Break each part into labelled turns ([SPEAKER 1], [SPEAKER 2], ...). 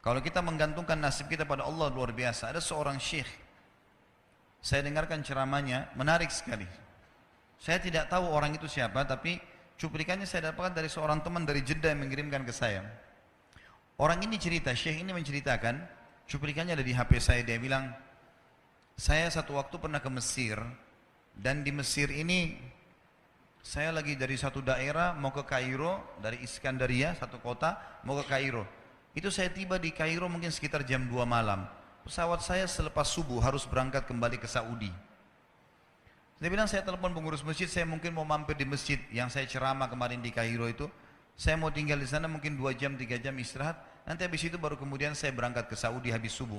[SPEAKER 1] Kalau kita menggantungkan nasib kita pada Allah luar biasa. Ada seorang syekh, saya dengarkan ceramahnya, menarik sekali. Saya tidak tahu orang itu siapa, tapi cuplikannya saya dapatkan dari seorang teman dari Jeddah yang mengirimkan ke saya. Orang ini cerita, syekh ini menceritakan, cuplikannya ada di HP saya, dia bilang, saya satu waktu pernah ke Mesir, dan di Mesir ini, saya lagi dari satu daerah mau ke Kairo, dari Iskandaria, satu kota, mau ke Kairo. Itu saya tiba di Kairo mungkin sekitar jam 2 malam. Pesawat saya selepas subuh harus berangkat kembali ke Saudi. Dia bilang saya telepon pengurus masjid, saya mungkin mau mampir di masjid yang saya ceramah kemarin di Kairo itu. Saya mau tinggal di sana mungkin 2 jam, 3 jam istirahat. Nanti habis itu baru kemudian saya berangkat ke Saudi habis subuh.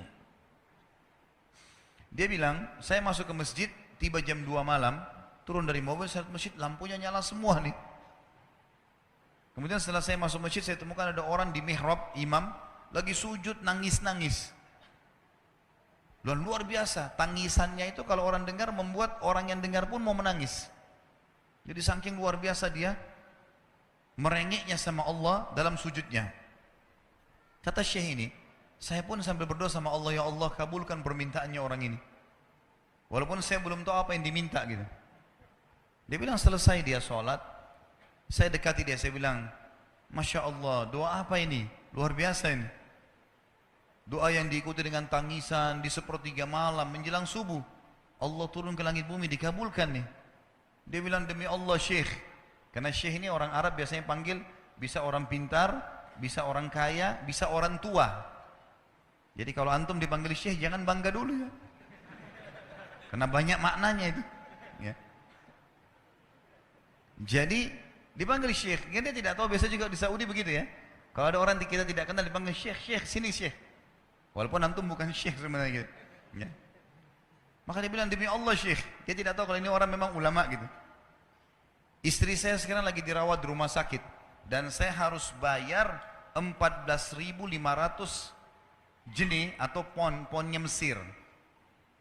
[SPEAKER 1] Dia bilang, saya masuk ke masjid, tiba jam 2 malam, turun dari mobil, saya lihat masjid, lampunya nyala semua nih. Kemudian setelah saya masuk masjid, saya temukan ada orang di mihrab, imam, lagi sujud, nangis-nangis. Dan luar biasa, tangisannya itu kalau orang dengar, membuat orang yang dengar pun mau menangis. Jadi saking luar biasa dia, merengeknya sama Allah dalam sujudnya. Kata syekh ini, saya pun sambil berdoa sama Allah, ya Allah kabulkan permintaannya orang ini. Walaupun saya belum tahu apa yang diminta gitu. Dia bilang selesai dia sholat, saya dekati dia, saya bilang, Masya Allah, doa apa ini? Luar biasa ini. Doa yang diikuti dengan tangisan di sepertiga malam menjelang subuh. Allah turun ke langit bumi, dikabulkan nih. Dia bilang, demi Allah syekh. Karena syekh ini orang Arab biasanya panggil, bisa orang pintar, bisa orang kaya, bisa orang tua. Jadi kalau antum dipanggil syekh, jangan bangga dulu ya. Karena banyak maknanya itu. Ya. Jadi dipanggil syekh. Dia tidak tahu, biasa juga di Saudi begitu ya. Kalau ada orang kita tidak kenal dipanggil syekh, syekh, sini syekh. Walaupun antum bukan syekh sebenarnya gitu. Ya. Maka dia bilang, demi Allah syekh. Dia tidak tahu kalau ini orang memang ulama gitu. Istri saya sekarang lagi dirawat di rumah sakit. Dan saya harus bayar 14.500 jenih atau ponnya Mesir.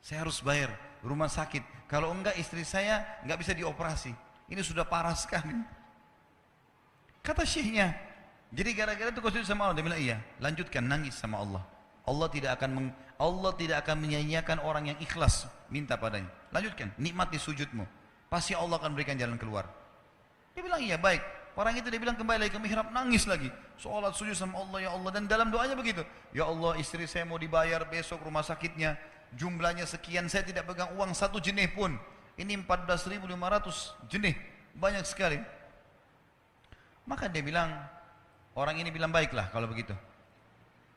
[SPEAKER 1] Saya harus bayar rumah sakit. Kalau enggak istri saya enggak bisa dioperasi. Ini sudah parah sekali. Kata syekhnya, jadi gara-gara itu kau sujud sama Allah. Dia bilang iya, lanjutkan nangis sama Allah. Allah tidak akan menyanyiakan orang yang ikhlas minta padanya. Lanjutkan, nikmati sujudmu. Pasti Allah akan berikan jalan keluar. Dia bilang iya baik. Orang itu dia bilang kembali lagi ke mihrab, nangis lagi. Sholat sujud sama Allah, ya Allah. Dan dalam doanya begitu. Ya Allah, istri saya mau dibayar besok rumah sakitnya. Jumlahnya sekian, saya tidak pegang uang 1 jenih pun. Ini 14.500 jenih. Banyak sekali. Maka dia bilang, orang ini bilang baiklah kalau begitu.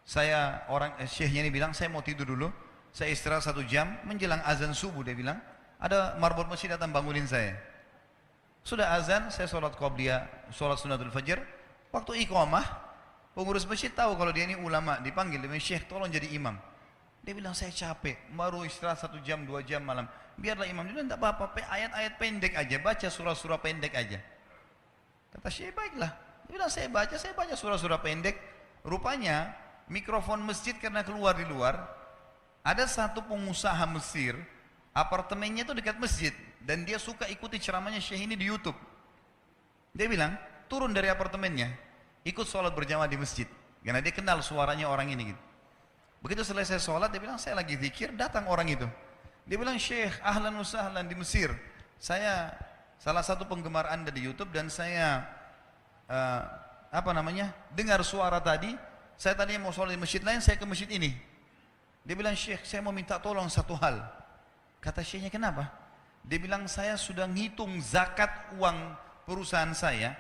[SPEAKER 1] Syekhnya ini bilang, saya mau tidur dulu. Saya istirahat 1 jam, menjelang azan subuh dia bilang. Ada marbot masjid datang bangunin saya. Sudah azan, saya sholat qobliyah, sholat sunatul fajr. Waktu iqamah, pengurus masjid tahu kalau dia ini ulama, dipanggil, dia bilang, syekh tolong jadi imam. Dia bilang, saya capek, baru istirahat 1 jam, 2 jam malam. Biarlah imam. Dia bilang, tidak apa-apa, ayat-ayat pendek aja, baca surah-surah pendek aja. Kata syekh, baiklah. Dia bilang, saya baca surah-surah pendek. Rupanya, mikrofon masjid karena keluar di luar, ada satu pengusaha Mesir, apartemennya itu dekat masjid, dan dia suka ikuti ceramahnya syekh ini di YouTube. Dia bilang, turun dari apartemennya, ikut sholat berjamaah di masjid, karena dia kenal suaranya orang ini gitu. Begitu selesai sholat, dia bilang, saya lagi zikir, datang orang itu. Dia bilang, syekh, ahlan wa sahlan di Mesir. Saya salah satu penggemar anda di YouTube, dan saya dengar suara tadi. Saya tadinya mau sholat di masjid lain, saya ke masjid ini. Dia bilang, syekh, saya mau minta tolong satu hal. Kata syekhnya, kenapa? Dia bilang, saya sudah ngitung zakat uang perusahaan saya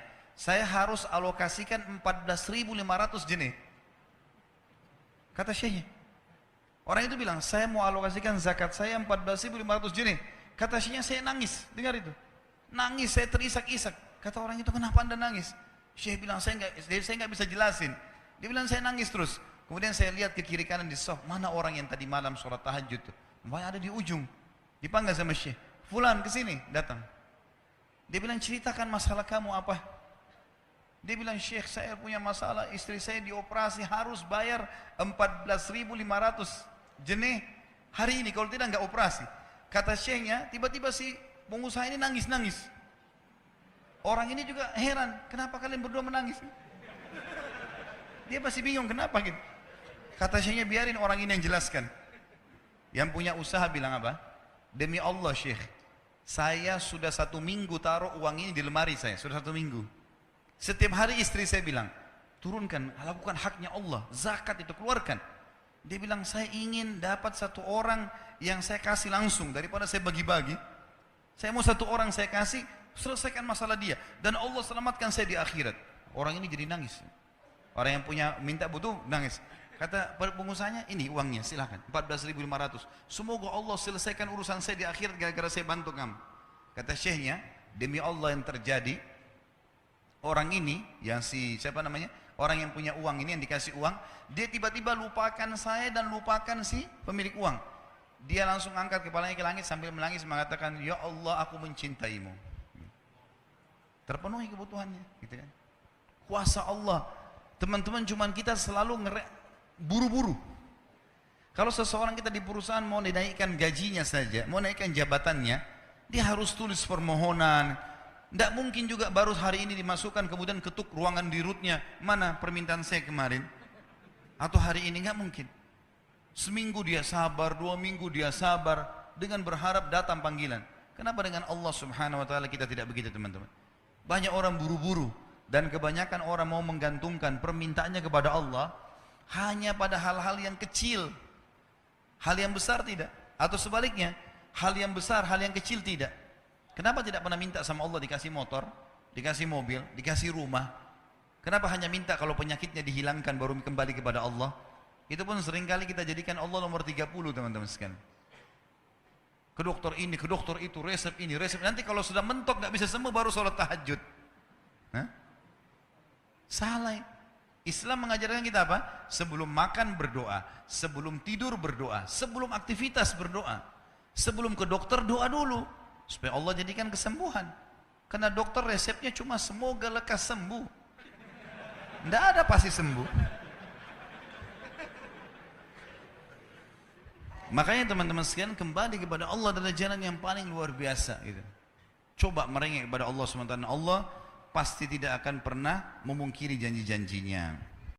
[SPEAKER 1] harus alokasikan 14.500 jenih. Kata syekhnya. Orang itu bilang, saya mau alokasikan zakat saya 14.500 jenih. Kata syekhnya, saya nangis, dengar itu. Nangis, saya terisak-isak. Kata orang itu, kenapa anda nangis? Syekh bilang, saya nggak bisa jelasin. Dia bilang, saya nangis terus. Kemudian saya lihat ke kiri kanan di sof, mana orang yang tadi malam sholat tahajud tuh? Ada di ujung. Dipanggil sama syekh, fulan kesini, datang. Dia bilang, ceritakan masalah kamu apa? Dia bilang, syekh, saya punya masalah, istri saya dioperasi, harus bayar 14.500 jenih hari ini, kalau tidak nggak operasi. Kata syekhnya, tiba-tiba si pengusaha ini nangis-nangis. Orang ini juga heran, kenapa kalian berdua menangis? Dia masih bingung kenapa gitu. Kata syekhnya, biarin orang ini yang jelaskan. Yang punya usaha bilang apa? Demi Allah Syekh, saya sudah 1 minggu taruh uang ini di lemari saya, sudah 1 minggu. Setiap hari istri saya bilang, turunkan, lakukan haknya Allah, zakat itu keluarkan. Dia bilang, saya ingin dapat 1 orang yang saya kasih langsung, daripada saya bagi-bagi. Saya mau 1 orang saya kasih, selesaikan masalah dia. Dan Allah selamatkan saya di akhirat. Orang ini jadi nangis. Orang yang punya minta butuh, nangis. Kata pengusahanya, ini uangnya silahkan, 14.500. Semoga Allah selesaikan urusan saya di akhirat gara-gara saya bantu kamu. Kata syekhnya, demi Allah yang terjadi, orang ini, yang siapa namanya, orang yang punya uang ini, yang dikasih uang, dia tiba-tiba lupakan saya dan lupakan si pemilik uang. Dia langsung angkat kepalanya ke langit sambil menangis mengatakan, ya Allah, aku mencintaimu. Terpenuhi kebutuhannya, gitu kan. Kuasa Allah. Teman-teman, cuman kita selalu buru-buru. Kalau seseorang kita di perusahaan mau dinaikkan gajinya saja, mau naikkan jabatannya, dia harus tulis permohonan. Tidak mungkin juga baru hari ini dimasukkan kemudian ketuk ruangan di rootnya, mana permintaan saya kemarin, atau hari ini, nggak mungkin. Seminggu dia sabar, 2 minggu dia sabar, dengan berharap datang panggilan. Kenapa dengan Allah subhanahu wa ta'ala kita tidak begitu, teman-teman? Banyak orang buru-buru, dan kebanyakan orang mau menggantungkan permintaannya kepada Allah hanya pada hal-hal yang kecil, hal yang besar tidak, atau sebaliknya, hal yang besar, hal yang kecil tidak. Kenapa tidak pernah minta sama Allah dikasih motor, dikasih mobil, dikasih rumah? Kenapa hanya minta kalau penyakitnya dihilangkan baru kembali kepada Allah? Itu pun seringkali kita jadikan Allah nomor 30, teman-teman sekalian. Ke dokter ini, ke dokter itu, resep ini, resep. Nanti kalau sudah mentok nggak bisa sembuh baru sholat tahajud. Hah? Salah. Islam mengajarkan kita apa? Sebelum makan berdoa, sebelum tidur berdoa, sebelum aktivitas berdoa, sebelum ke dokter doa dulu supaya Allah jadikan kesembuhan. Karena dokter resepnya cuma semoga lekas sembuh. Tidak ada pasti sembuh. Makanya teman-teman sekalian, kembali kepada Allah adalah jalan yang paling luar biasa gitu. Coba merengek kepada Allah SWT. Allah pasti tidak akan pernah memungkiri janji-janjinya.